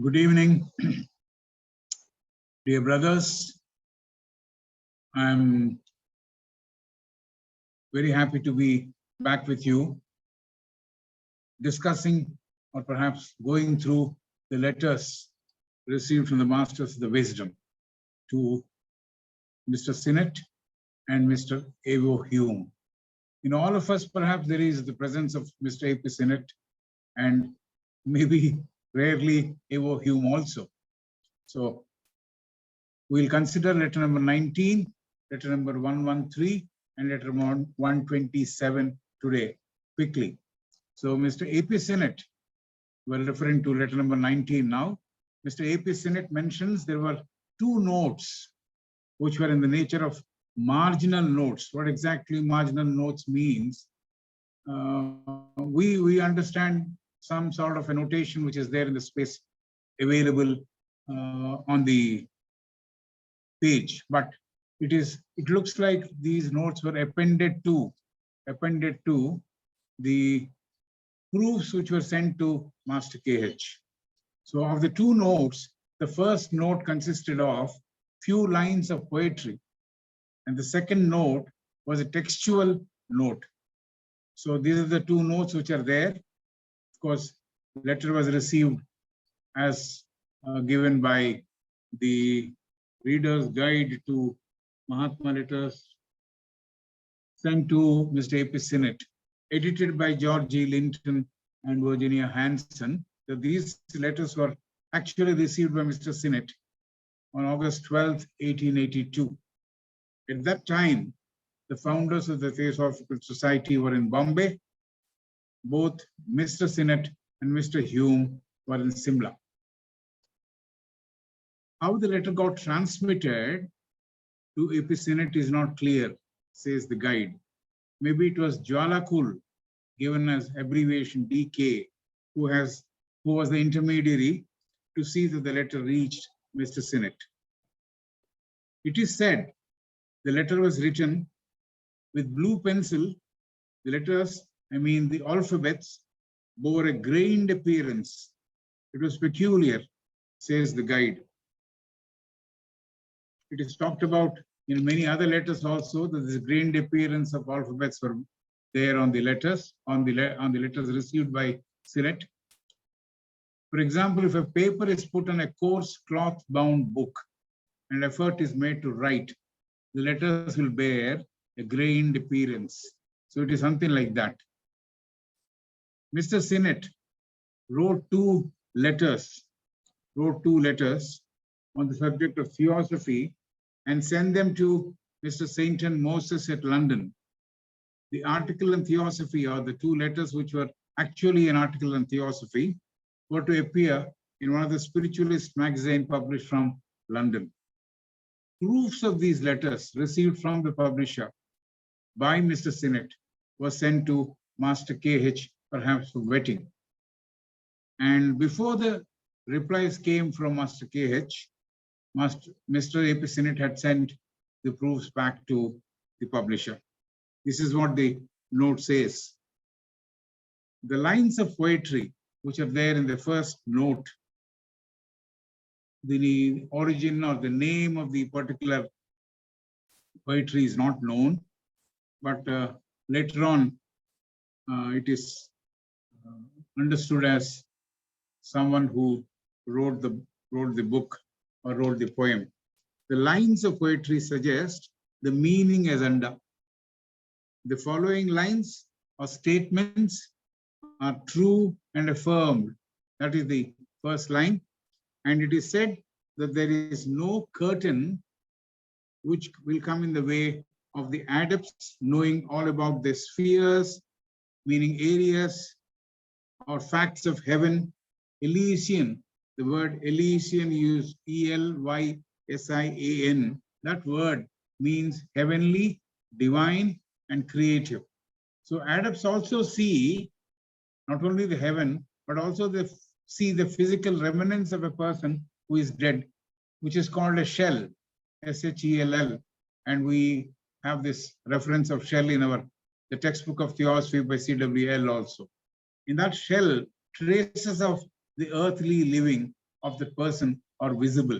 Good evening, dear brothers. I'm very happy to be back with you, discussing or perhaps going through the letters received from the Masters of the Wisdom to Mr. Sinnett and Mr. Evo Hume. In all of us, perhaps there is the presence of Mr. A.P. Sinnett and maybe rarely Evo Hume also. So we'll consider letter number 19, letter number 113, and letter 127 today, quickly. So Mr. A.P. Sinnett, we're referring to letter number 19 now. Mr. A.P. Sinnett mentions there were two notes which were in the nature of marginal notes. What exactly marginal notes means? We understand some sort of a notation which is there in the space available on the page, but it looks like these notes were appended to the proofs which were sent to Master KH. So of the two notes, the first note consisted of few lines of poetry, and the second note was a textual note. So these are the two notes which are there. Of course, the letter was received as given by the Reader's Guide to Mahatma letters sent to Mr. A.P. Sinnett, edited by George G. Linton and Virginia Hanson. So these letters were actually received by Mr. Sinnett on August 12, 1882. At that time, the founders of the Theosophical Society were in Bombay. Both Mr. Sinnett and Mr. Hume were in Simla. How the letter got transmitted to A.P. Sinnett is not clear, says the guide. Maybe it was Jwalakul, given as abbreviation DK, who was the intermediary to see that the letter reached Mr. Sinnett. It is said the letter was written with blue pencil. The letters, the alphabets, bore a grained appearance. It was peculiar, says the guide. It is talked about in many other letters also that this grained appearance of alphabets were there on the letters, on the letters received by Sinnett. For example, if a paper is put on a coarse cloth-bound book and effort is made to write, the letters will bear a grained appearance. So it is something like that. Mr. Sinnett wrote two letters on the subject of theosophy and sent them to Mr. Sainton Moses at London. The article on theosophy, or the two letters which were actually an article on theosophy, were to appear in one of the spiritualist magazines published from London. Proofs of these letters received from the publisher by Mr. Sinnett were sent to Master KH, perhaps for vetting. And before the replies came from Master KH, Mr. A.P. Sinnett had sent the proofs back to the publisher. This is what the note says. The lines of poetry which are there in the first note, the origin or the name of the particular poetry is not known, but later on it is understood as someone who wrote the book or wrote the poem. The lines of poetry suggest the meaning as under. The following lines or statements are true and affirmed. That is the first line. And it is said that there is no curtain which will come in the way of the adepts knowing all about the spheres, meaning areas or facts of heaven. Elysian, the word Elysian used E-L-Y-S-I-A-N. That word means heavenly, divine, and creative. So adepts also see not only the heaven, but also see the physical remnants of a person who is dead, which is called a shell, S-H-E-L-L. And we have this reference of shell in the textbook of Theosophy by C.W.L. also. In that shell, traces of the earthly living of the person are visible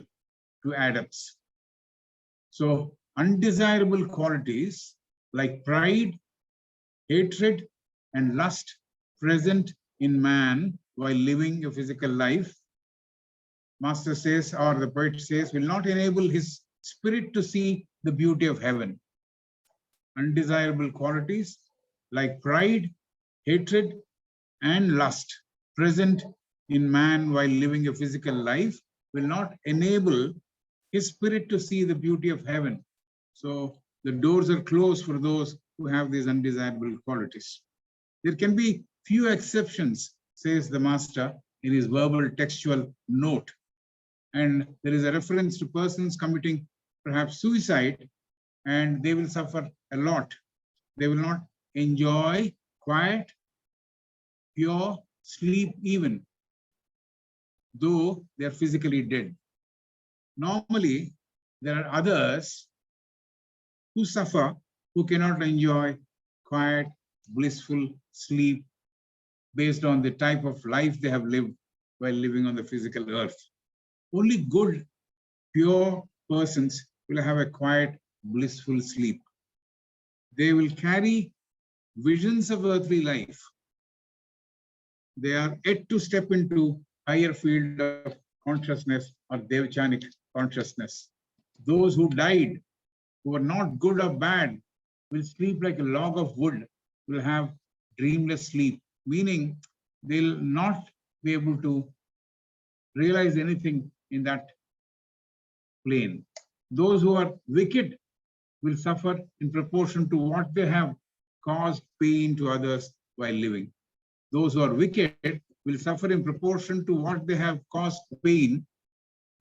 to adepts. So undesirable qualities like pride, hatred, and lust present in man while living a physical life, Master says, or the poet says, will not enable his spirit to see the beauty of heaven. Undesirable qualities like pride, hatred, and lust present in man while living a physical life will not enable his spirit to see the beauty of heaven. So the doors are closed for those who have these undesirable qualities. There can be few exceptions, says the master in his verbal textual note. And there is a reference to persons committing perhaps suicide, and they will suffer a lot. They will not enjoy quiet, pure sleep even, though they are physically dead. Normally, there are others who suffer, who cannot enjoy quiet, blissful sleep based on the type of life they have lived while living on the physical earth. Only good, pure persons will have a quiet, blissful sleep. They will carry visions of earthly life. They are yet to step into higher field of consciousness or devachanic consciousness. Those who died, who are not good or bad, will sleep like a log of wood, will have dreamless sleep, meaning they'll not be able to realize anything in that plane. Those who are wicked will suffer in proportion to what they have caused pain to others while living. Those who are wicked will suffer in proportion to what they have caused pain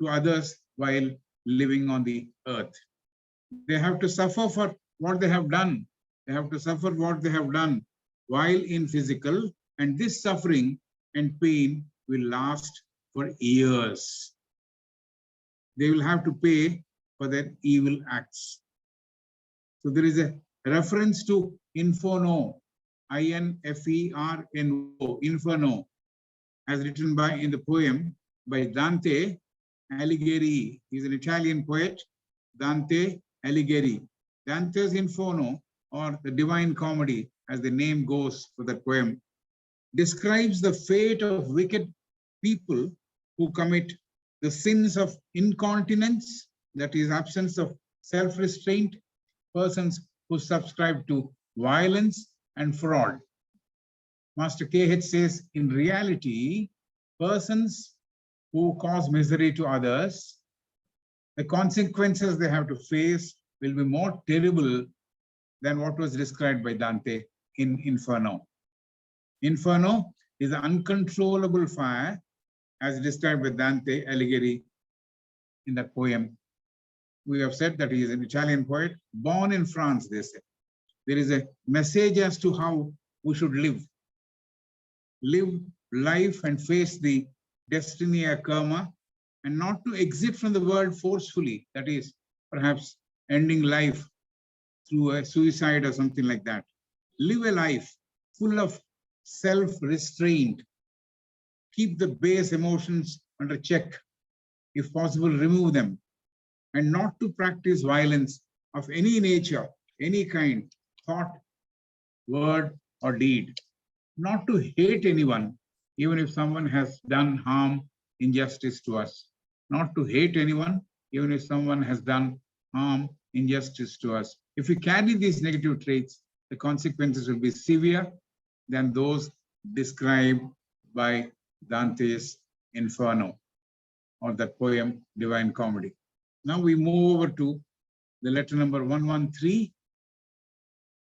to others while living on the earth. They have to suffer for what they have done. They have to suffer what they have done while in physical, and this suffering and pain will last for years. They will have to pay for their evil acts. So there is a reference to inferno, I-N-F-E-R-N-O, inferno, as written by in the poem by Dante Alighieri. He's an Italian poet, Dante Alighieri. Dante's Inferno, or the Divine Comedy, as the name goes for that poem, describes the fate of wicked people who commit the sins of incontinence, that is, absence of self-restraint, persons who subscribe to violence and fraud. Master K.H. says, in reality, persons who cause misery to others, the consequences they have to face will be more terrible than what was described by Dante in Inferno. Inferno is an uncontrollable fire, as described by Dante Alighieri in that poem. We have said that he is an Italian poet, born in France, they say. There is a message as to how we should live. Live life and face the destiny or karma, and not to exit from the world forcefully, that is, perhaps ending life through a suicide or something like that. Live a life full of self-restraint. Keep the base emotions under check. If possible, remove them. And not to practice violence of any nature, any kind, thought, word, or deed. Not to hate anyone, even if someone has done harm, injustice to us. Not to hate anyone, even if someone has done harm, injustice to us. If we carry these negative traits, the consequences will be severe than those described by Dante's Inferno, or that poem, Divine Comedy. Now we move over to the letter number 113.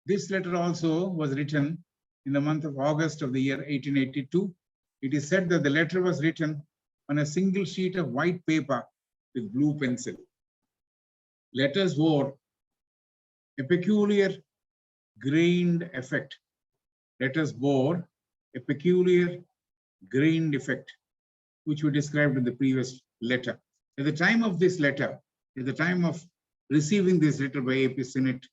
This letter also was written in the month of August of the year 1882. It is said that the letter was written on a single sheet of white paper with blue pencil. Letters wore a peculiar grained effect. Letters bore a peculiar grained effect, which we described in the previous letter. At the time of this letter, at the time of receiving this letter by A.P. Sinnett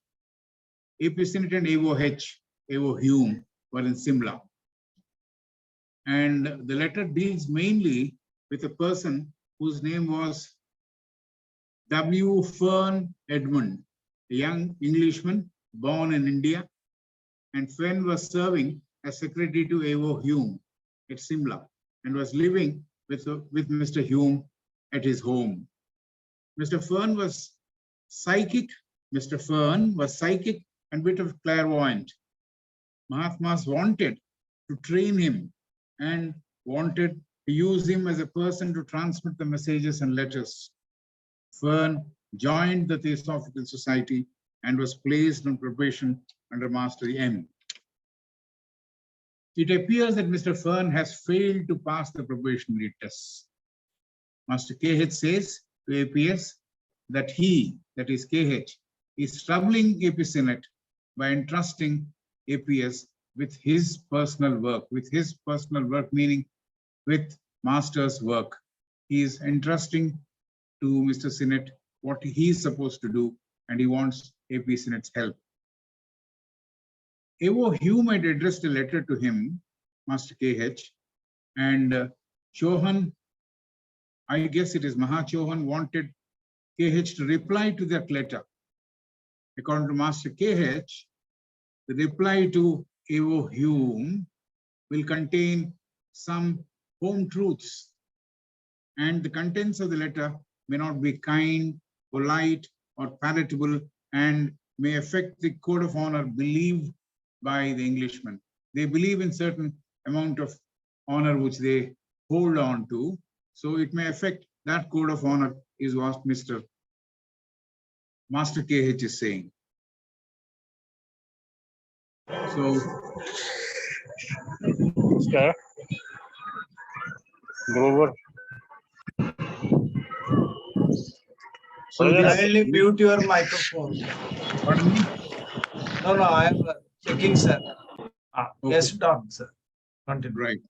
and A.O. Hume were in Simla. And the letter deals mainly with a person whose name was W. Fern Edmund, a young Englishman born in India, and Fern was serving as secretary to A.O. Hume at Simla and was living with Mr. Hume at his home. Mr. Fern was psychic. Mr. Fern was psychic and bit of clairvoyant. Mahatmas wanted to train him and wanted to use him as a person to transmit the messages and letters. Fern joined the Theosophical Society and was placed on probation under Master M. It appears that Mr. Fern has failed to pass the probationary tests. Master KH says to APS that he, that is KH, is troubling AP Senate by entrusting APS with his personal work, meaning with Master's work. He is entrusting to Mr. Sinnett what he is supposed to do, and he wants AP Sinnett's help. A.O. Hume had addressed a letter to him, Master KH, and Chauhan, I guess it is Chauhan, wanted KH to reply to that letter. According to Master KH, the reply to A.O. Hume will contain some home truths, and the contents of the letter may not be kind, polite, or palatable, and may affect the code of honor believed by the Englishmen. They believe in certain amount of honor which they hold on to, so it may affect that code of honor, is what Master KH is saying. So, sir, go over. So kindly mute your microphone. Pardon me? No, I am checking, sir. Okay. Yes, talk, sir. Continue. Right.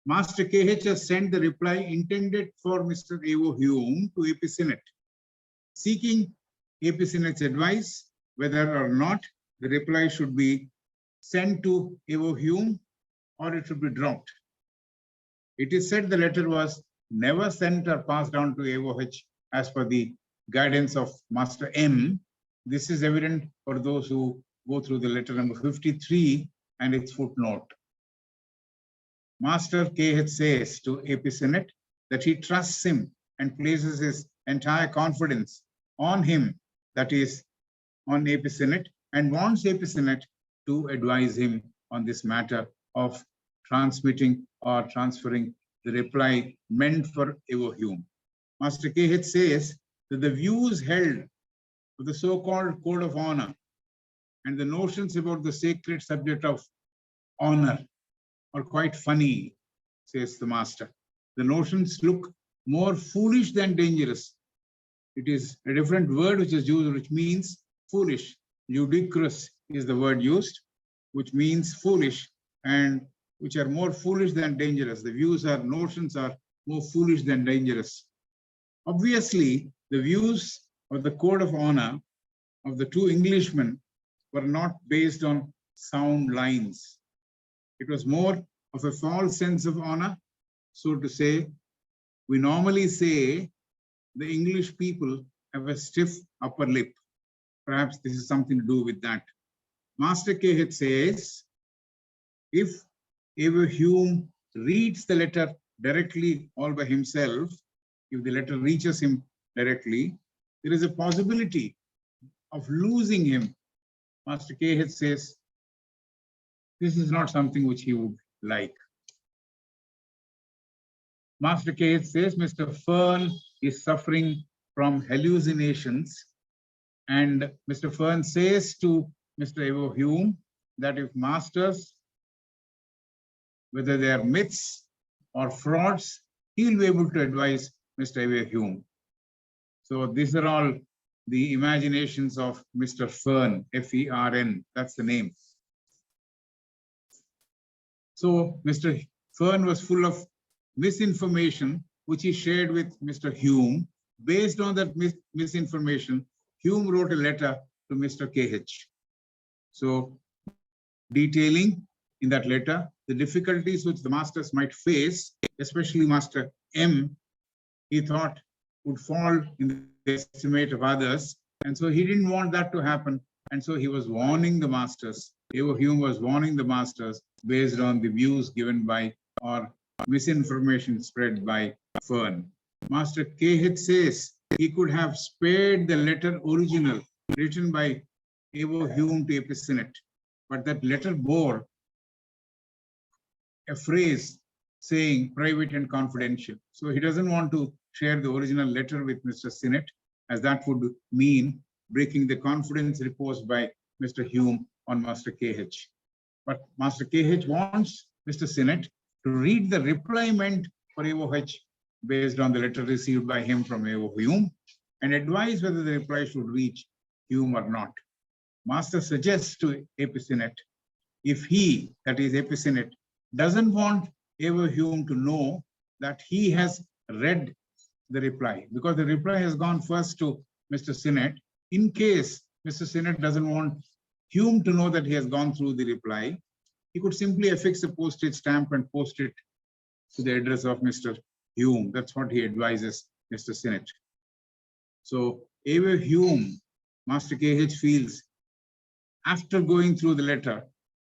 Master KH has sent the reply intended for Mr. A.O. Hume to AP Senate, seeking AP Senate's advice whether or not the reply should be sent to A.O. Hume or it should be dropped. It is said the letter was never sent or passed on to AOH as per the guidance of Master M. This is evident for those who go through the letter number 53 and its footnote. Master KH says to AP Senate that he trusts him and places his entire confidence on him, that is, on AP Senate, and wants AP Senate to advise him on this matter of transmitting or transferring the reply meant for A.O. Hume. Master KH says that the views held of the so-called code of honor and the notions about the sacred subject of honor are quite funny, says the master. The notions look more foolish than dangerous. It is a different word which is used, which means foolish. Ludicrous is the word used, which means foolish, and which are more foolish than dangerous. The views or notions are more foolish than dangerous. Obviously, the views of the code of honor of the two Englishmen were not based on sound lines. It was more of a false sense of honor, so to say. We normally say the English people have a stiff upper lip. Perhaps this is something to do with that. Master KH says, if A.O. Hume reads the letter directly all by himself, if the letter reaches him directly, there is a possibility of losing him. Master KH says, this is not something which he would like. Master KH says Mr. Fern is suffering from hallucinations, and Mr. Fern says to Mr. A.O. Hume that if masters, whether they are myths or frauds, he will be able to advise Mr. A.O. Hume. So these are all the imaginations of Mr. Fern, F-E-R-N, that's the name. So Mr. Fern was full of misinformation, which he shared with Mr. Hume. Based on that misinformation, Hume wrote a letter to Mr. KH. So detailing in that letter, the difficulties which the masters might face, especially Master M, he thought would fall in the estimate of others. And so he didn't want that to happen. And so he was warning the masters. Evo Hume was warning the masters based on the views given by or misinformation spread by Fern. Master K.H. says he could have spared the letter original written by Evo Hume to Epicynate, but that letter bore a phrase saying private and confidential. So he doesn't want to share the original letter with Mr. Sinnett, as that would mean breaking the confidence reposed by Mr. Hume on Master K.H. But Master K.H. wants Mr. Sinnett to read the reply meant for Evo H based on the letter received by him from Evo Hume and advise whether the reply should reach Hume or not. Master suggests to Epicynate, if he, that is Epicynate, doesn't want Evo Hume to know that he has read the reply, because the reply has gone first to Mr. Sinnett. In case Mr. Sinnett doesn't want Hume to know that he has gone through the reply, he could simply affix a postage stamp and post it to the address of Mr. Hume. That's what he advises Mr. Sinnett. So Evo Hume, Master K.H. feels, after going through the letter,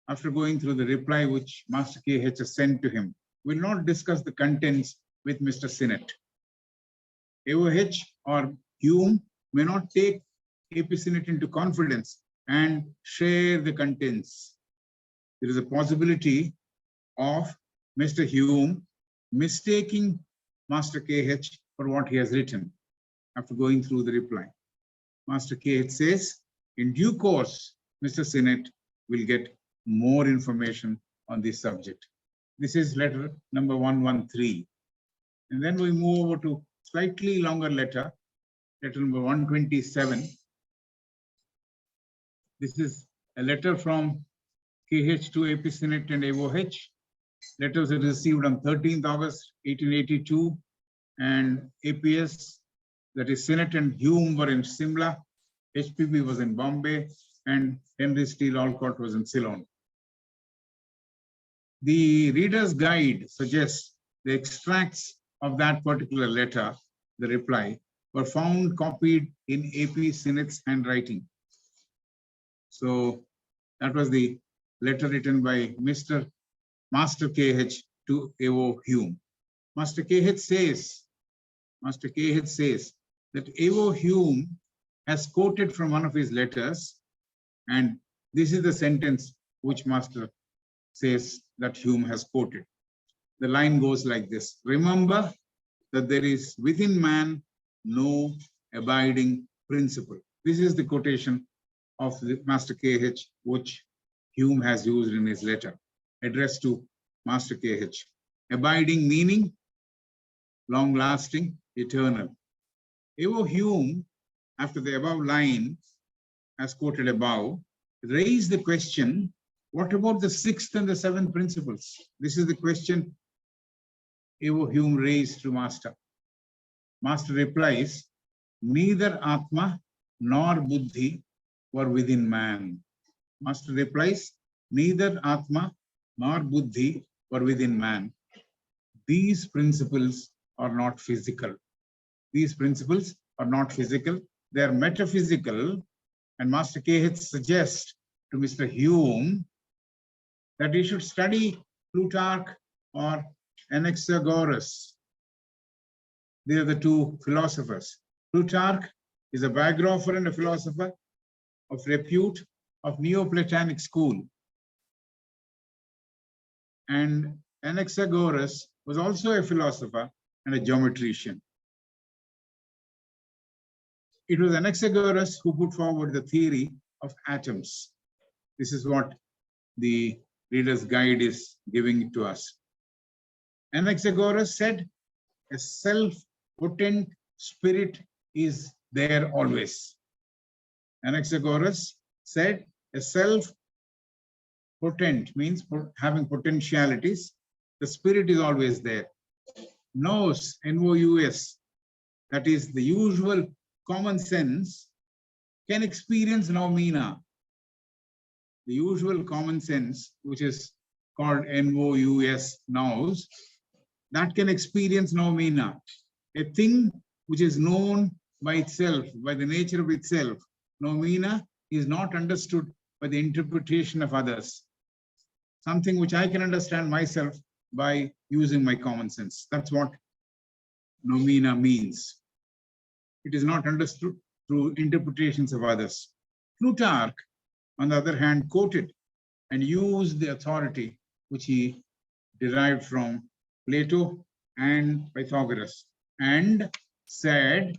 after going through the reply which Master K.H. has sent to him, will not discuss the contents with Mr. Sinnett. Evo H or Hume may not take Epicynate into confidence and share the contents. There is a possibility of Mr. Hume mistaking Master K.H. for what he has written after going through the reply. Master K.H. says, in due course, Mr. Sinnett will get more information on this subject. This is letter number 113. And then we move over to slightly longer letter, letter number 127. This is a letter from K.H. to Epicynate and Evo H. Letters are received on 13th August 1882, and APS, that is Sinnett and Hume, were in Simla, HPB was in Bombay, and Henry Steele Alcott was in Ceylon. The reader's guide suggests the extracts of that particular letter, the reply, were found copied in AP Sinnett's handwriting. So that was the letter written by Master K.H. to Evo Hume. Master K.H. says that Evo Hume has quoted from one of his letters, and this is the sentence which Master says that Hume has quoted. The line goes like this: remember that there is within man no abiding principle. This is the quotation of the Master K.H. which Hume has used in his letter addressed to Master K.H. Abiding meaning long-lasting, eternal. Evo Hume, after the above line, as quoted above, raised the question, what about the sixth and the seventh principles? This is the question Evo Hume raised to Master. Master replies, neither Atma nor Buddhi were within man. Master replies, neither Atma nor Buddhi were within man. These principles are not physical. These principles are not physical. They are metaphysical. And Master K.H. suggests to Mr. Hume that he should study Plutarch or Anaxagoras. They are the two philosophers. Plutarch is a biographer and a philosopher of repute of Neoplatonic school. And Anaxagoras was also a philosopher and a geometrician. It was Anaxagoras who put forward the theory of atoms. This is what the reader's guide is giving to us. Anaxagoras said, a self-potent spirit is there always. Anaxagoras said, a self-potent means having potentialities. The spirit is always there. Nous, N-O-U-S, that is the usual common sense, can experience noumena. The usual common sense, which is called nous, nous, that can experience noumena. A thing which is known by itself, by the nature of itself, noumena, is not understood by the interpretation of others. Something which I can understand myself by using my common sense. That's what noumena means. It is not understood through interpretations of others. Plutarch, on the other hand, quoted and used the authority which he derived from Plato and Pythagoras, and said,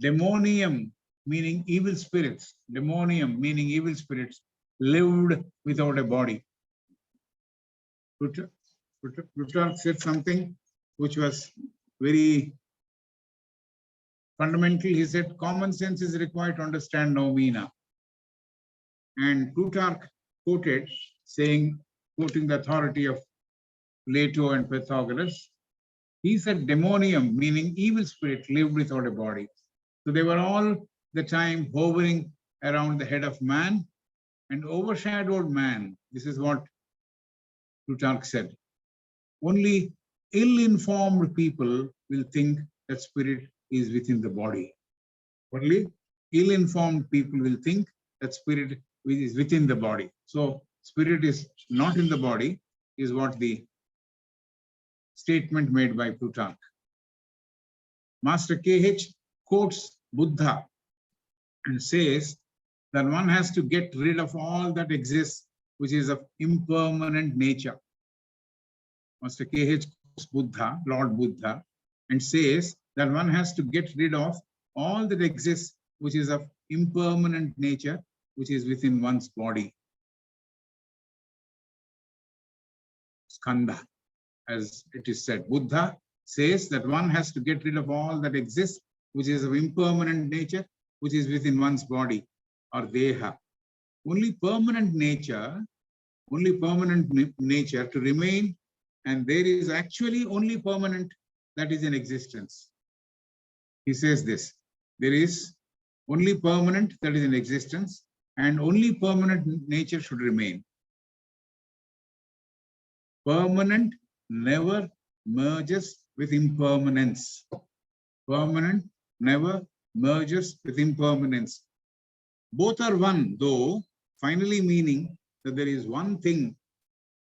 demonium, meaning evil spirits, demonium, meaning evil spirits, lived without a body. Plutarch said something which was very fundamental. He said, common sense is required to understand noumena. And Plutarch quoted, saying, quoting the authority of Plato and Pythagoras, he said demonium, meaning evil spirit, lived without a body. So they were all the time hovering around the head of man and overshadowed man. This is what Plutarch said. Only ill-informed people will think that spirit is within the body. Only ill-informed people will think that spirit is within the body. So spirit is not in the body, is what the statement made by Plutarch. Master KH quotes Buddha and says that one has to get rid of all that exists which is of impermanent nature. Master KH quotes Buddha, Lord Buddha, and says that one has to get rid of all that exists which is of impermanent nature, which is within one's body. Skandha, as it is said. Buddha says that one has to get rid of all that exists which is of impermanent nature, which is within one's body, or deha. Only permanent nature to remain, and there is actually only permanent that is in existence. He says this, there is only permanent that is in existence, and only permanent nature should remain. Permanent never merges with impermanence. Permanent never merges with impermanence. Both are one, though, finally meaning that there is one thing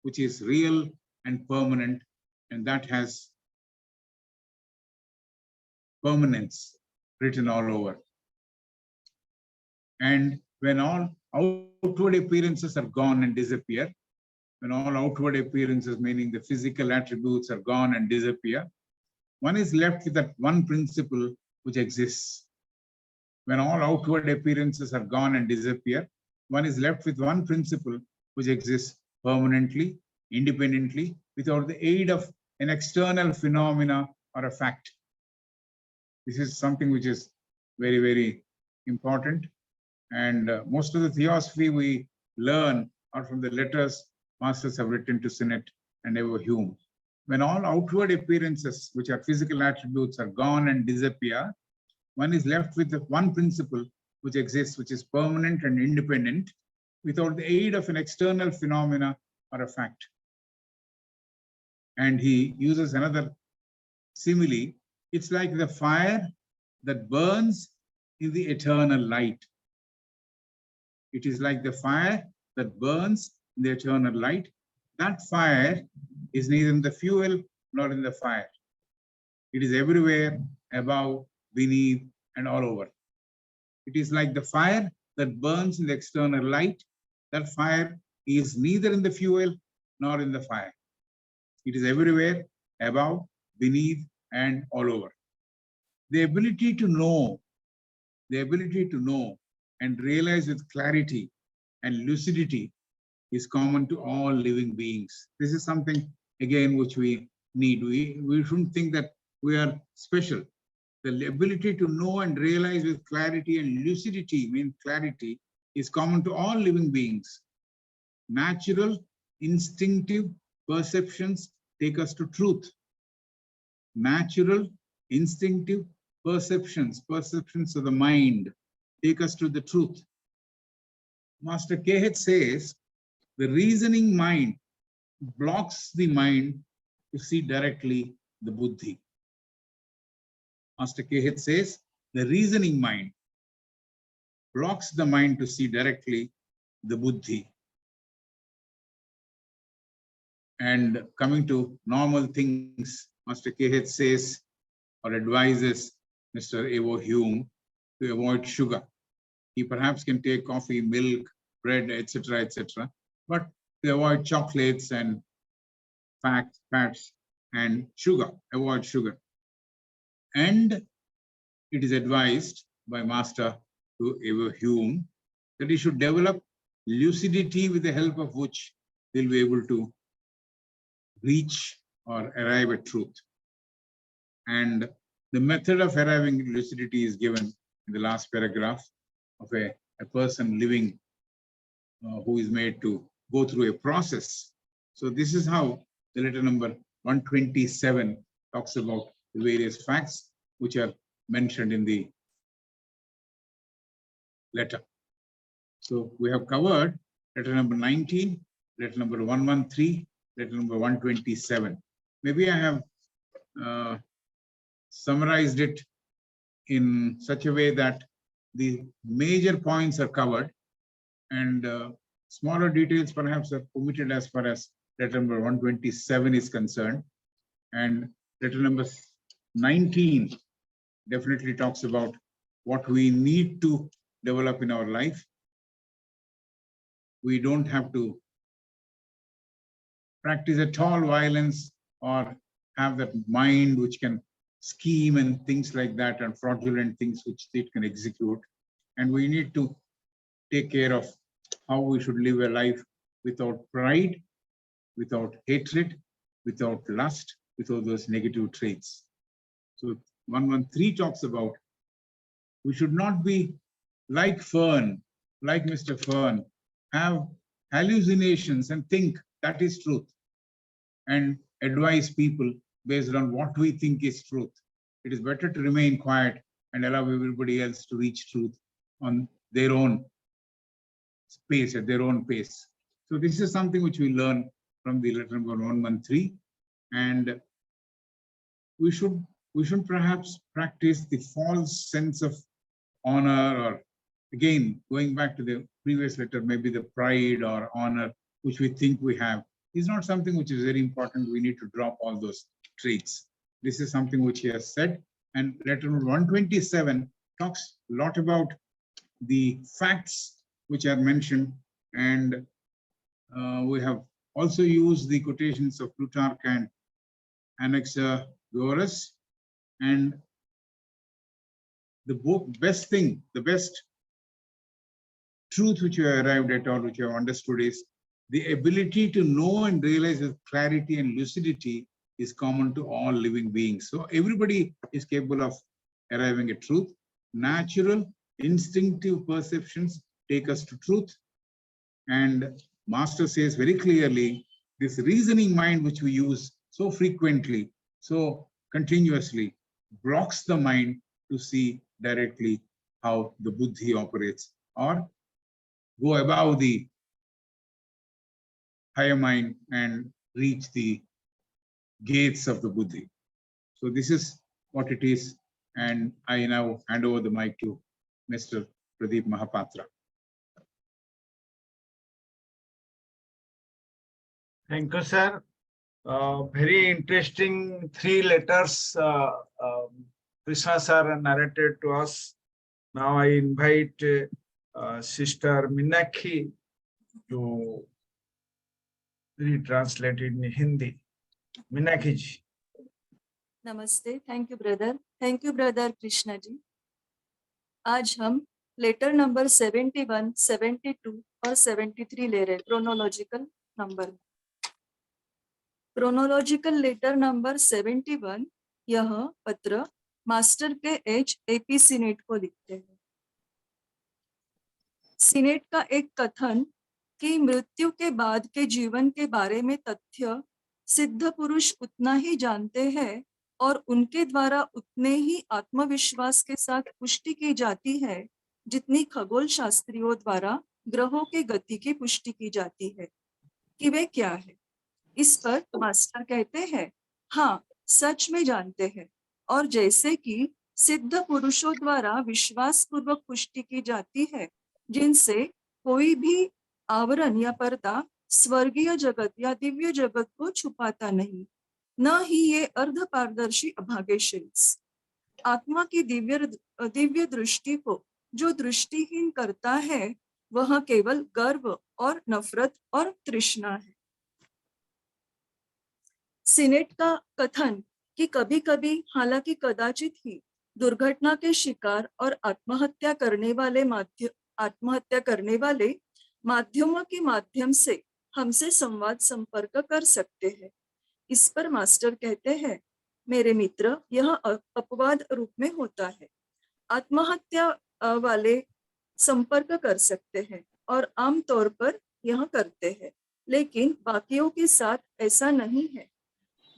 which is real and permanent, and that has permanence written all over. And when all outward appearances are gone and disappear, when all outward appearances, meaning the physical attributes, are gone and disappear, one is left with that one principle which exists. When all outward appearances are gone and disappear, one is left with one principle which exists permanently, independently, without the aid of an external phenomena or a fact. This is something which is very, very important. And most of the theosophy we learn are from the letters masters have written to Sinnett and Evo Hume. When all outward appearances, which are physical attributes, are gone and disappear, one is left with the one principle which exists, which is permanent and independent, without the aid of an external phenomena or a fact. And he uses another simile. It's like the fire that burns in the eternal light. It is like the fire that burns in the eternal light. That fire is neither in the fuel nor in the fire. It is everywhere, above, beneath, and all over. It is like the fire that burns in the external light. That fire is neither in the fuel nor in the fire. It is everywhere, above, beneath, and all over. The ability to know and realize with clarity and lucidity is common to all living beings. This is something, again, which we need. We shouldn't think that we are special. The ability to know and realize with clarity and lucidity, means clarity, is common to all living beings. Natural, instinctive perceptions take us to truth. Natural, instinctive perceptions of the mind take us to the truth. Master KH says, the reasoning mind blocks the mind to see directly the buddhi. Master K.H. says the reasoning mind blocks the mind to see directly the buddhi. And coming to normal things, Master K.H. says or advises Mr. Evo Hume to avoid sugar. He perhaps can take coffee, milk, bread, etc., etc., but to avoid chocolates and fats and sugar, avoid sugar. And it is advised by Master to Evo Hume that he should develop lucidity, with the help of which they'll be able to reach or arrive at truth. And the method of arriving at lucidity is given in the last paragraph of a person living who is made to go through a process. So this is how the letter number 127 talks about the various facts which are mentioned in the letter. So we have covered letter number 19, letter number 113, letter number 127. Maybe I have summarized it in such a way that the major points are covered and smaller details perhaps are omitted as far as letter number 127 is concerned. And letter number 19 definitely talks about what we need to develop in our life. We don't have to practice at all violence or have that mind which can scheme and things like that, and fraudulent things which it can execute. And we need to take care of how we should live a life without pride, without hatred, without lust, without those negative traits. So 113 talks about we should not be like Fern, like Mr. Fern, have hallucinations and think that is truth, and advise people based on what we think is truth. It is better to remain quiet and allow everybody else to reach truth on their own space, at their own pace. So this is something which we learn from the letter number 113, and we should perhaps practice the false sense of honor, or again going back to the previous letter, maybe the pride or honor which we think we have is not something which is very important. We need to drop all those traits. This is something which he has said. And letter number 127 talks a lot about the facts which are mentioned, and we have also used the quotations of Plutarch and Anaxagoras. And the best truth which you have arrived at, or which you have understood, is the ability to know and realize with clarity and lucidity is common to all living beings. So everybody is capable of arriving at truth. Natural, instinctive perceptions take us to truth. And Master says very clearly, this reasoning mind which we use so frequently, so continuously, blocks the mind to see directly how the buddhi operates, or go above the higher mind and reach the gates of the buddhi. So this is what it is. And I now hand over the mic to Mr. Pradeep Mahapatra. Thank you, sir. Very interesting 3 letters Krishna sir narrated to us. Now I invite Sister Minakhi to retranslate in Hindi. Minakhi ji. नमस्ते, thank you brother Krishna ji. आज हम letter number 71, 72 और 73 ले रहे chronological number. Chronological letter number 71, यह पत्र master के AP senate को लिखते हैं। सीनेट का एक कथन कि मृत्यु के बाद के जीवन के बारे में तथ्य सिद्ध पुरुष उतना ही जानते हैं और उनके द्वारा उतने ही आत्मविश्वास के साथ पुष्टि की जाती है जितनी खगोल शास्त्रियों द्वारा ग्रहों के गति की पुष्टि की जाती है कि वे क्या है। इस पर मास्टर कहते हैं, हाँ, सच में जानते हैं। और जैसे कि सिद्ध पुरुषों द्वारा विश्वास पूर्वक पुष्टि की जाती है, जिनसे कोई भी आवरण या पर्दा स्वर्गीय जगत या दिव्य जगत को छुपाता नहीं, न ही ये अर्ध पारदर्शी अभागे शील्स। आत्मा की दिव्य दृष्टि को जो दृष्टिहीन करता है, वह केवल गर्व और नफरत और तृष्णा है। सीनेट का कथन कि कभी कभी, हालांकि कदाचित ही, दुर्घटना के शिकार और आत्महत्या करने वाले माध्यमों के माध्यम से हमसे संवाद संपर्क कर सकते हैं। इस पर मास्टर कहते हैं, मेरे मित्र, यह अपवाद रूप में होता है। आत्महत्या वाले संपर्क कर सकते हैं और आमतौर पर यह करते हैं, लेकिन बाकियों के साथ ऐसा नहीं है।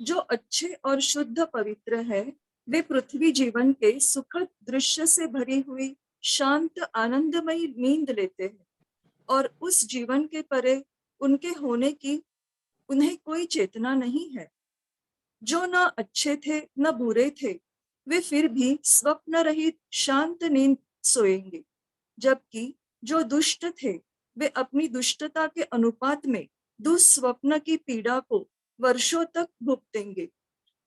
जो अच्छे और शुद्ध पवित्र है, वे पृथ्वी जीवन के सुखद दृश्य से भरी हुई शांत आनंदमयी नींद लेते हैं, और उस जीवन के परे उनके होने की उन्हें कोई चेतना नहीं है। जो न अच्छे थे न बुरे थे, वे फिर भी स्वप्न रहित शांत नींद सोएंगे, जबकि जो दुष्ट थे, वे अपनी दुष्टता के अनुपात में दुस्वप्न की पीड़ा को वर्षों तक भुगतेंगे।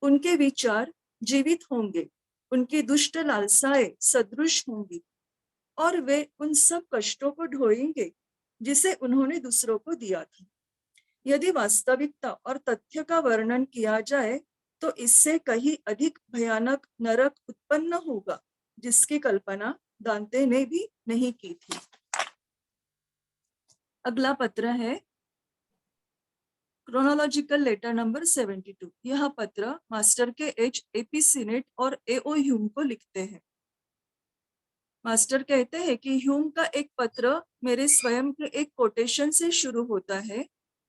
उनके विचार जीवित होंगे, उनकी दुष्ट लालसाएं सदृश होंगी, और वे उन सब कष्टों को ढोएंगे जिसे उन्होंने दूसरों को दिया था। यदि वास्तविकता और तथ्य का वर्णन किया जाए, तो इससे कहीं अधिक भयानक नरक उत्पन्न होगा, जिसकी कल्पना दांते ने भी नहीं की थी। अगला पत्र है क्रोनोलॉजिकल लेटर नंबर 72। यह पत्र मास्टर के एपी सीनेट और एओ ह्यूम को लिखते हैं। मास्टर कहते हैं कि ह्यूम का एक पत्र मेरे स्वयं के एक कोटेशन से शुरू होता है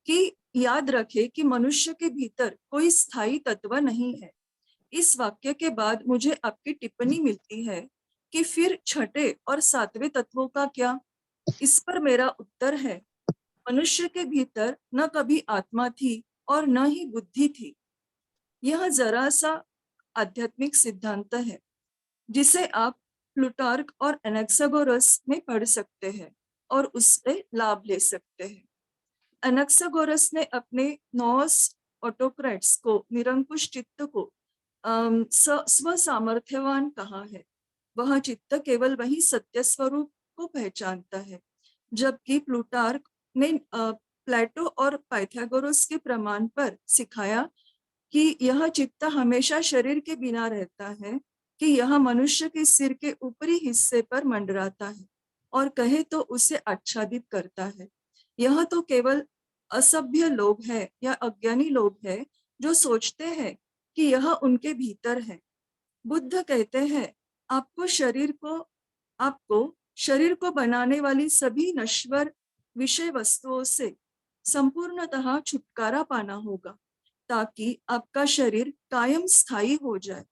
कि याद रखे कि मनुष्य के भीतर कोई स्थायी तत्व नहीं है। इस वाक्य के बाद मुझे आपकी टिप्पणी मिलती है कि फिर छठे और सातवें तत्वों का क्या? इस पर मेरा उत्तर है, मनुष्य के भीतर न कभी आत्मा थी और न ही बुद्धि थी। यह जरा सा आध्यात्मिक सिद्धांत है, जिसे आप प्लूटार्क और एनाक्सागोरस में पढ़ सकते हैं और उससे लाभ ले सकते हैं। एनाक्सागोरस ने अपने नॉस ऑटोक्रेट्स को निरंकुश चित्त को स्व सामर्थ्यवान कहा है। वह चित्त केवल वही सत्य स्वरूप को पहचानता है, जबकि प्लूटार्क ने प्लेटो और पाइथागोरस के प्रमाण पर सिखाया कि यह चित्त हमेशा शरीर के बिना रहता है, कि यह मनुष्य के सिर के ऊपरी हिस्से पर मंडराता है और कहे तो उसे आच्छादित करता है। यह तो केवल असभ्य लोग हैं या अज्ञानी लोग हैं जो सोचते हैं कि यह उनके भीतर है। बुद्ध कहते हैं, आपको शरीर को बनाने वाली सभी नश्वर विषय वस्तुओं से संपूर्णतः छुटकारा पाना होगा, ताकि आपका शरीर कायम स्थायी हो जाए।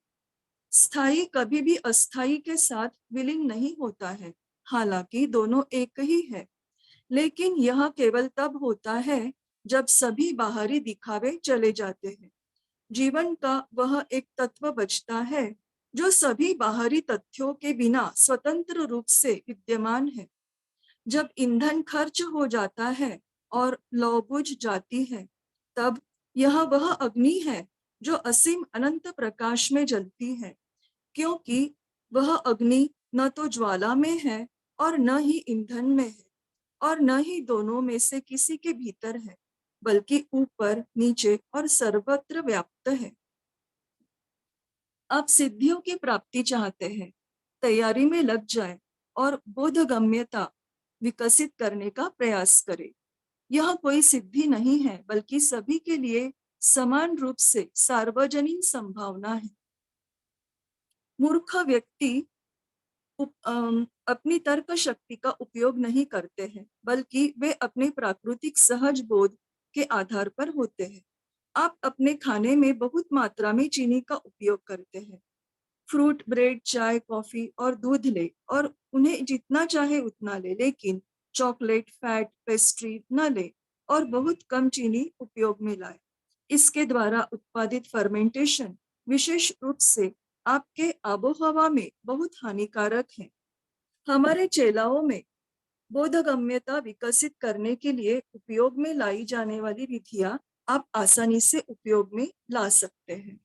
स्थायी कभी भी अस्थायी के साथ विलीन नहीं होता है, हालांकि दोनों एक ही है, लेकिन यह केवल तब होता है जब सभी बाहरी दिखावे चले जाते हैं। जीवन का वह एक तत्व बचता है जो सभी बाहरी तथ्यों के बिना स्वतंत्र रूप से विद्यमान है। जब ईंधन खर्च हो जाता है और लौ बुझ जाती है, तब यह वह अग्नि है जो असीम अनंत प्रकाश में जलती है, क्योंकि वह अग्नि न तो ज्वाला में है और न ही ईंधन में है और न ही दोनों में से किसी के भीतर है, बल्कि ऊपर, नीचे और सर्वत्र व्याप्त है। आप सिद्धियों की प्राप्ति चाहते हैं, तैयारी में लग जाए और बोधगम्यता विकसित करने का प्रयास करें। यह कोई सिद्धि नहीं है, बल्कि सभी के लिए समान रूप से सार्वजनीन संभावना है। मूर्ख व्यक्ति अपनी तर्क शक्ति का उपयोग नहीं करते हैं, बल्कि वे अपने प्राकृतिक सहज बोध के आधार पर होते हैं। आप अपने खाने में बहुत मात्रा में चीनी का उपयोग करते हैं। फ्रूट, ब्रेड, चाय, कॉफी और दूध ले और उन्हें जितना चाहे उतना ले, लेकिन चॉकलेट, फैट, पेस्ट्री न ले और बहुत कम चीनी उपयोग में लाए। इसके द्वारा उत्पादित फर्मेंटेशन विशेष रूप से आपके आबोहवा में बहुत हानिकारक है। हमारे चेलाओं में बोधगम्यता विकसित करने के लिए उपयोग में लाई जाने वाली विधियां आप आसानी से उपयोग में ला सकते हैं।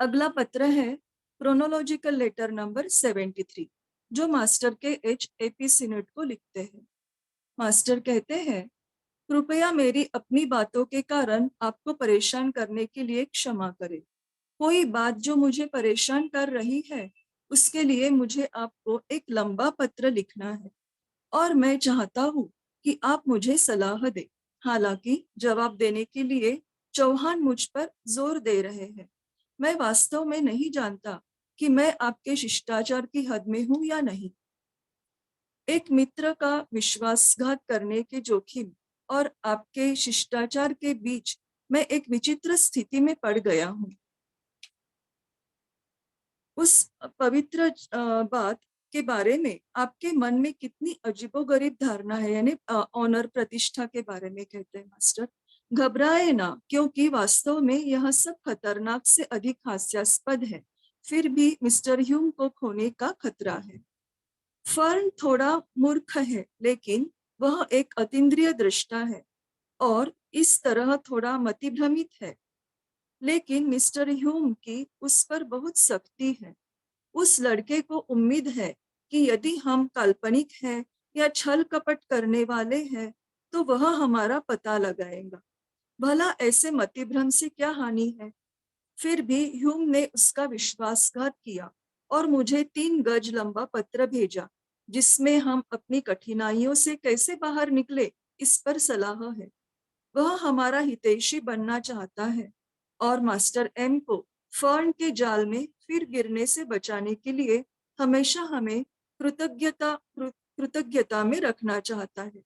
अगला पत्र है क्रोनोलॉजिकल लेटर नंबर 73, जो मास्टर के एच.ए.पी. सिनेट को लिखते हैं। मास्टर कहते हैं, कृपया मेरी अपनी बातों के कारण आपको परेशान करने के लिए क्षमा करें। कोई बात जो मुझे परेशान कर रही है, उसके लिए मुझे आपको एक लंबा पत्र लिखना है और मैं चाहता हूँ कि आप मुझे सलाह दें। हालांकि जवाब देने के लिए चौहान मुझ पर जोर दे रहे हैं। मैं वास्तव में नहीं जानता कि मैं आपके शिष्टाचार की हद में हूँ या नहीं। एक मित्र का विश्वासघात करने के जोखिम और आपके शिष्टाचार के बीच मैं एक विचित्र स्थिति में पड़ गया हूँ। उस पवित्र बात के बारे में आपके मन में कितनी अजीबोगरीब धारणा है, यानी ऑनर, प्रतिष्ठा के बारे में कहते हैं मास्टर। घबराए ना, क्योंकि वास्तव में यह सब खतरनाक से अधिक हास्यास्पद है। फिर भी मिस्टर ह्यूम को खोने का खतरा है। फर्न थोड़ा मूर्ख है, लेकिन वह एक अतीन्द्रिय दृष्टा है और इस तरह थोड़ा मतिभ्रमित है। लेकिन मिस्टर ह्यूम की उस पर बहुत सख्ती है। उस लड़के को उम्मीद है कि यदि हम काल्पनिक हैं या छल कपट करने वाले हैं, तो वह हमारा पता लगाएगा। भला ऐसे मतिभ्रम से क्या हानि है? फिर भी ह्यूम ने उसका विश्वासघात किया और मुझे 3 गज लंबा पत्र भेजा, जिसमें हम अपनी कठिनाइयों से कैसे बाहर निकले इस पर सलाह है। वह हमारा हितैषी बनना चाहता है और मास्टर एम को फर्न के जाल में फिर गिरने से बचाने के लिए हमेशा हमें कृतज्ञता में रखना चाहता है।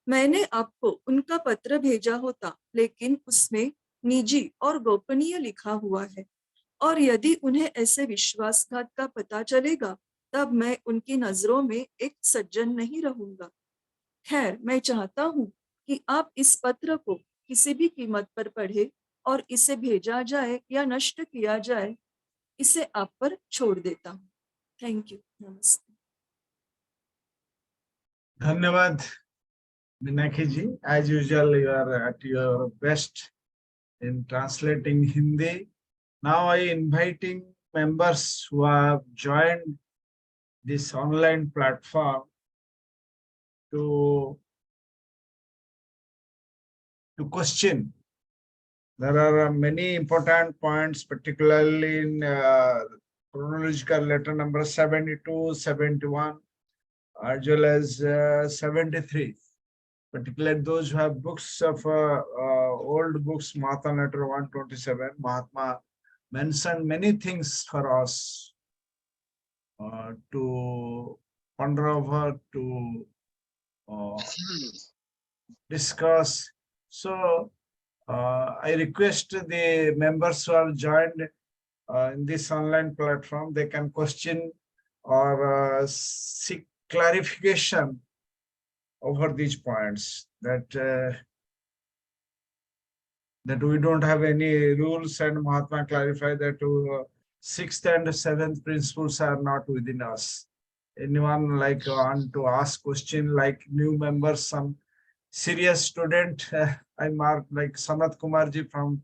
मैंने आपको उनका पत्र भेजा होता, लेकिन उसमें निजी और गोपनीय लिखा हुआ है और यदि उन्हें ऐसे विश्वासघात का पता चलेगा, तब मैं उनकी नजरों में एक सज्जन नहीं रहूंगा। खैर, मैं चाहता हूँ कि आप इस पत्र को किसी भी कीमत पर पढ़े और इसे भेजा जाए या नष्ट किया जाए, इसे आप पर छोड़ देता हूँ। Thank you. नमस्ते। धन्यवाद मीनाक्षी जी. As usual, you are at your best in translating Hindi. Now I inviting members who have joined this online platform to question. There are many important points, particularly in chronological letter number 72, 71, as well as 73. Particularly those who have books of old books, Mahatma letter 127, Mahatma mentioned many things for us to ponder over, to discuss. So I request the members who are joined in this online platform, they can question or seek clarification over these points, that we don't have any rules, and Mahatma clarified that 6th and 7th principles are not within us. Anyone like want to ask question, like new members, some serious student, I marked like Sanat Kumarji from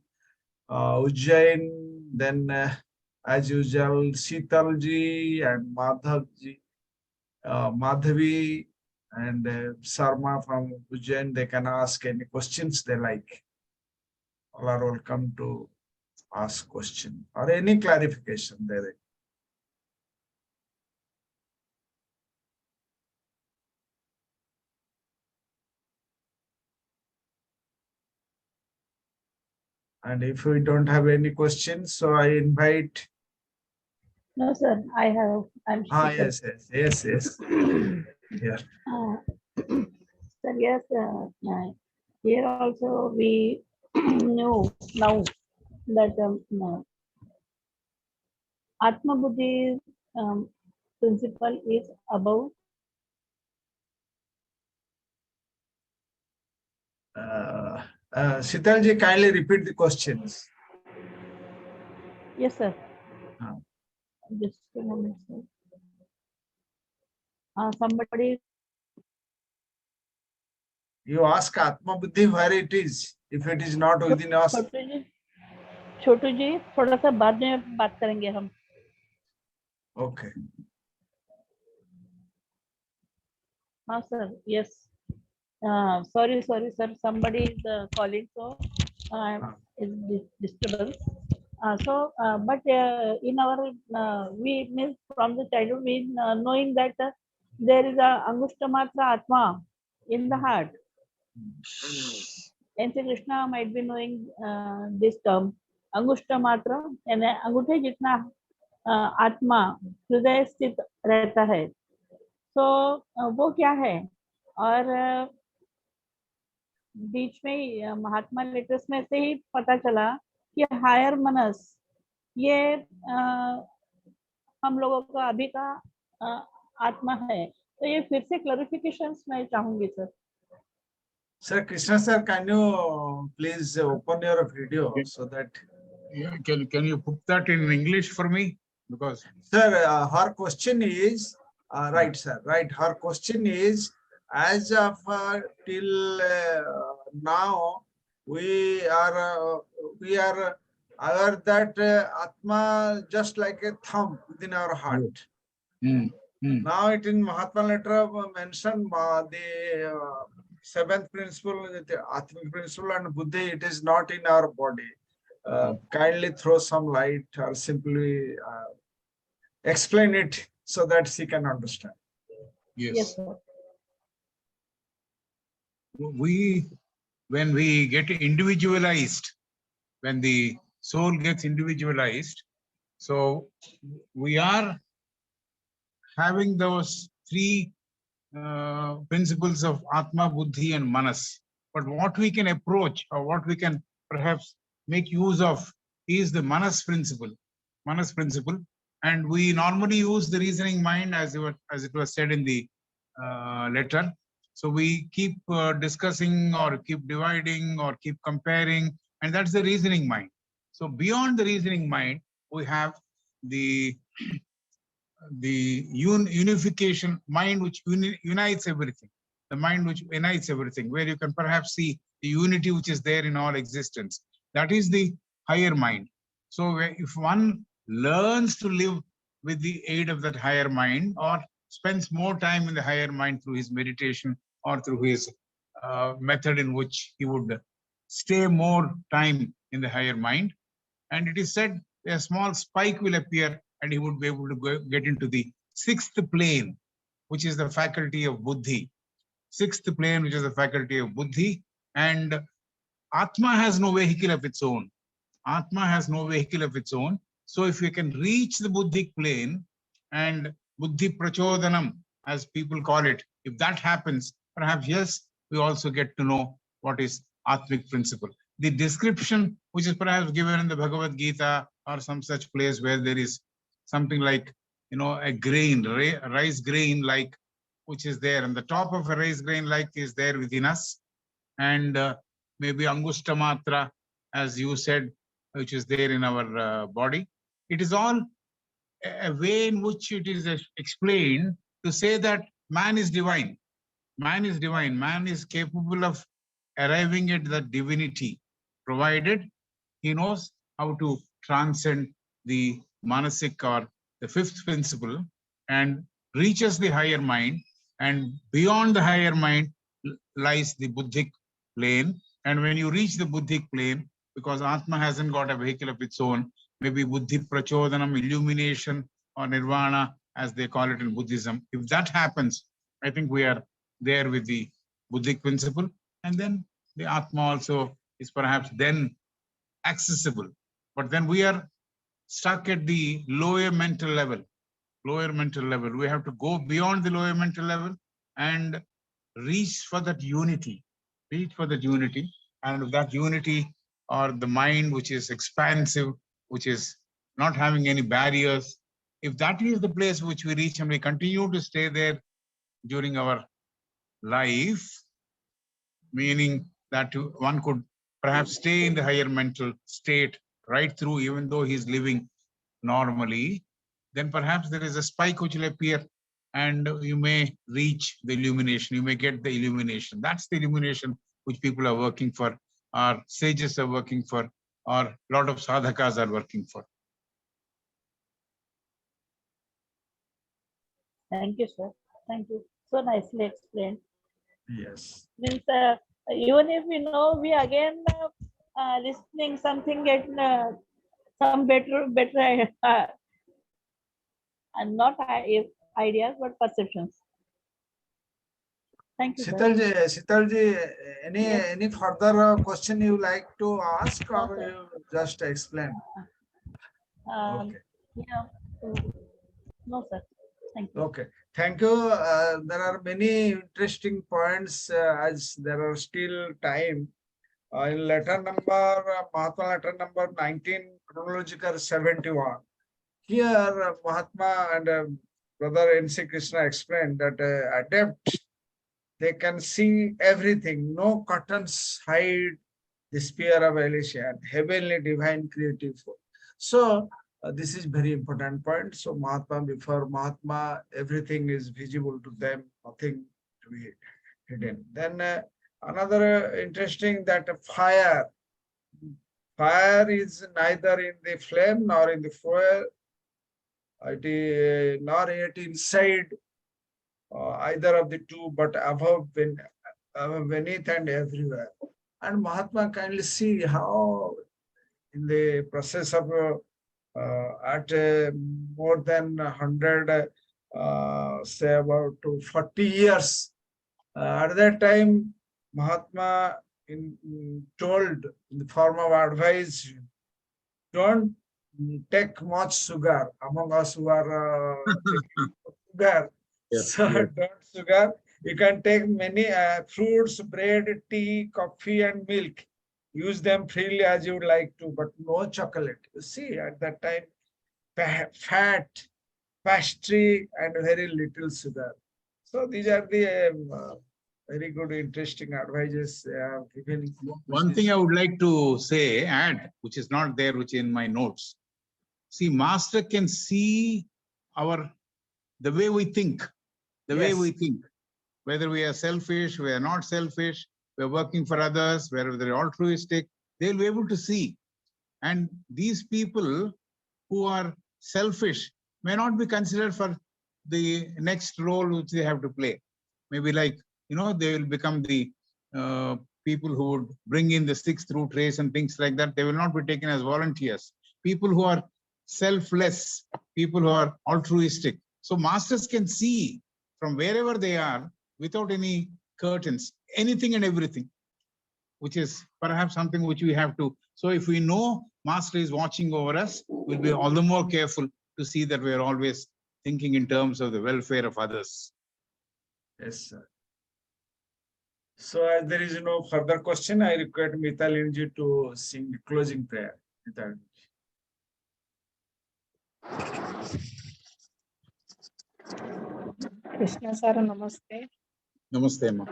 Ujjain, then as usual Sheetalji and Madhavji, Madhavi and Sarma from Ujjain. They can ask any questions they like. All are welcome to ask question or any clarification there. And if we don't have any questions, so I invite. No, sir, I have. I'm Yes. Yeah. Sir, yes, here also we know now that Atma Buddhi principle is above. Shitalji, kindly repeat the questions. Yes, sir. Ah. Just a moment, sir. Somebody, You ask Atma Buddhi where it is, if it is not within us. छोटू जी थोड़ा सा बाद में बात करेंगे हम. Okay. हाँ sir, yes. Sorry, sir. Somebody is calling, so is disturbance. But in our we means from the childhood we knowing that there is a Angushtamatra Atma in the heart. And Sri Krishna might be knowing this term Angushtamatra, and अंगूठे जितना आत्मा हृदय स्थित रहता है. तो वो क्या है? और बीच में ही महात्मा लेटर्स में से ही पता चला कि हायर मनस ये हम लोगों का अभी का आत्मा है. तो ये फिर से क्लैरिफिकेशंस मैं चाहूंगी sir. Sir, Krishna sir, can you please open your video so that... Yeah, can you put that in English for me? Because Sir, her question is, right, sir, right. Her question is, as of till now, we are aware that Atma just like a thumb within our heart. Now it in Mahatma letter mentioned the seventh principle, the Atmic principle and Buddhi, it is not in our body. Kindly throw some light or simply explain it so that she can understand. yes, sir. when we get individualized, when the soul gets individualized, so we are having those three principles of Atma, Buddhi and Manas. But what we can approach or what we can perhaps make use of is the Manas principle. And we normally use the reasoning mind as it was said in the letter. So we keep discussing or keep dividing or keep comparing, and that's the reasoning mind. So beyond the reasoning mind, we have the unification mind, which unites everything, the mind which unites everything, where you can perhaps see the unity which is there in all existence. That is the higher mind. So if one learns to live with the aid of that higher mind, or spends more time in the higher mind through his meditation or through his method in which he would stay more time in the higher mind, and it is said a small spike will appear and he would be able to get into the sixth plane, which is the faculty of Buddhi. Sixth plane, which is the faculty of Buddhi. And Atma has no vehicle of its own. Atma has no vehicle of its own. So if we can reach the Buddhic plane and Buddhi Prachodhanam, as people call it, if that happens, perhaps yes, we also get to know what is Atmic principle. The description, which is perhaps given in the Bhagavad Gita or some such place where there is something like, a grain, rice grain like, which is there, and the top of a rice grain like is there within us, and maybe Angushtamatra, as you said, which is there in our body. It is all a way in which it is explained to say that man is divine. Man is divine. Man is capable of arriving at the divinity, provided he knows how to transcend the manasik or the fifth principle and reaches the higher mind, and beyond the higher mind lies the Buddhic plane. And when you reach the Buddhic plane, because Atma hasn't got a vehicle of its own, maybe Buddhi Prachodhanam, illumination or Nirvana, as they call it in Buddhism, if that happens, I think we are there with the Buddhic principle, and then the Atma also is perhaps then accessible. But then we are stuck at the lower mental level. We have to go beyond the lower mental level and reach for that unity. And that unity, or the mind which is expansive, which is not having any barriers, if that is the place which we reach and we continue to stay there during our life, meaning that one could perhaps stay in the higher mental state right through, even though he's living normally, then perhaps there is a spike which will appear and you may reach the illumination, you may get the illumination. That's the illumination which people are working for, our sages are working for, or a lot of sadhakas are working for. Thank you, sir. Thank you. So nicely explained. Yes. Means even if we know, we again listening something, get some better and not ideas but perceptions. Thank you, sir. Sitalji, Yes. any further question you like to ask, No, or sir. you just explain? Okay. Yeah. No, sir. Thank you. Okay, thank you. There are many interesting points as there are still time. In letter number, Mahatma letter number 19, chronological 71. Here, Mahatma and brother N.C. Krishna explained that adept, they can see everything. No curtains hide the sphere of elation, heavenly divine creative force. So this is very important point. So Mahatma, before Mahatma, everything is visible to them, nothing to be hidden. Then another interesting that fire is neither in the flame nor in the fuel, it is nor yet inside either of the two, but above, beneath and everywhere. And Mahatma kindly see how in the process of at more than 100, say about 40 years, at that time, Mahatma told in the form of advice, don't take much sugar. Among us who are taking sugar, Yes, so yes. don't sugar. You can take many fruits, bread, tea, coffee, and milk. Use them freely as you would like to, but no chocolate. You see, at that time, fat, pastry, and very little sugar. So these are the very good, interesting advices they have given. One thing I would like to say, add, which is not there, which is in my notes. See, Master can see the way we think, whether we are selfish, we are not selfish, we're working for others, whether they're altruistic, they'll be able to see. And these people who are selfish may not be considered for the next role which they have to play. Maybe like, they will become the people who would bring in the sixth root race and things like that. They will not be taken as volunteers. People who are selfless, people who are altruistic. So masters can see from wherever they are without any curtains, anything and everything, which is perhaps something which we have to. So if we know Master is watching over us, we'll be all the more careful to see that we are always thinking in terms of the welfare of others. Yes, sir. So as there is no further question, I request Mithalinji to sing the closing prayer. Krishna sir, namaste. Namaste, Ma.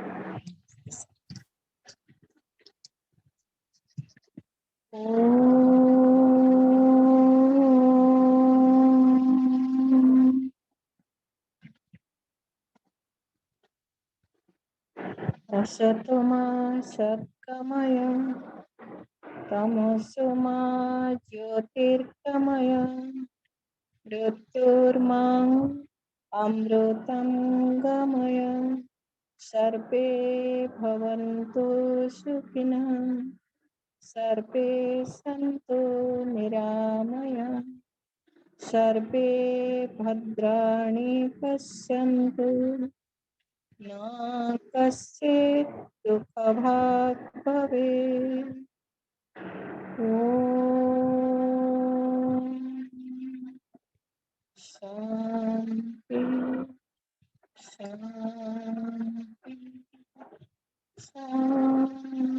Asatoma satkamaya, tamasoma jyotirkamaya, mrityurmang amrutam gamaya, sarve bhavantu sukhinah, sarve santu niramaya, sarve bhadrani pasyantu. ना कस्य दुःखभाग् भवेत्। ॐ शान्ति शान्ति शान्ति।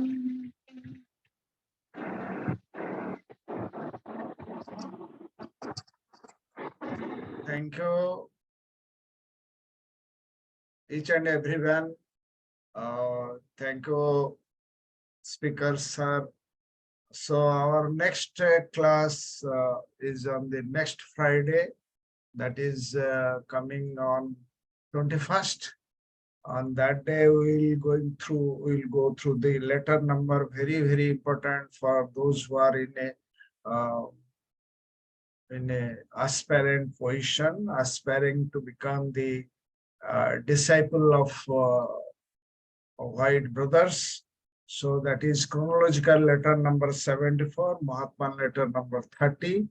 Thank you, each and everyone. Thank you, speakers, sir, So our next class is on the next Friday, that is coming on 21st. On that day, we'll go through the letter number, very important for those who are in a aspirant position, aspiring to become the disciple of white brothers. So that is chronological letter number 74, Mahatma letter number 30.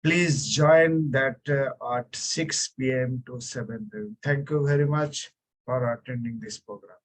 Please join that at 6 p.m. to 7 p.m. Thank you very much for attending this program.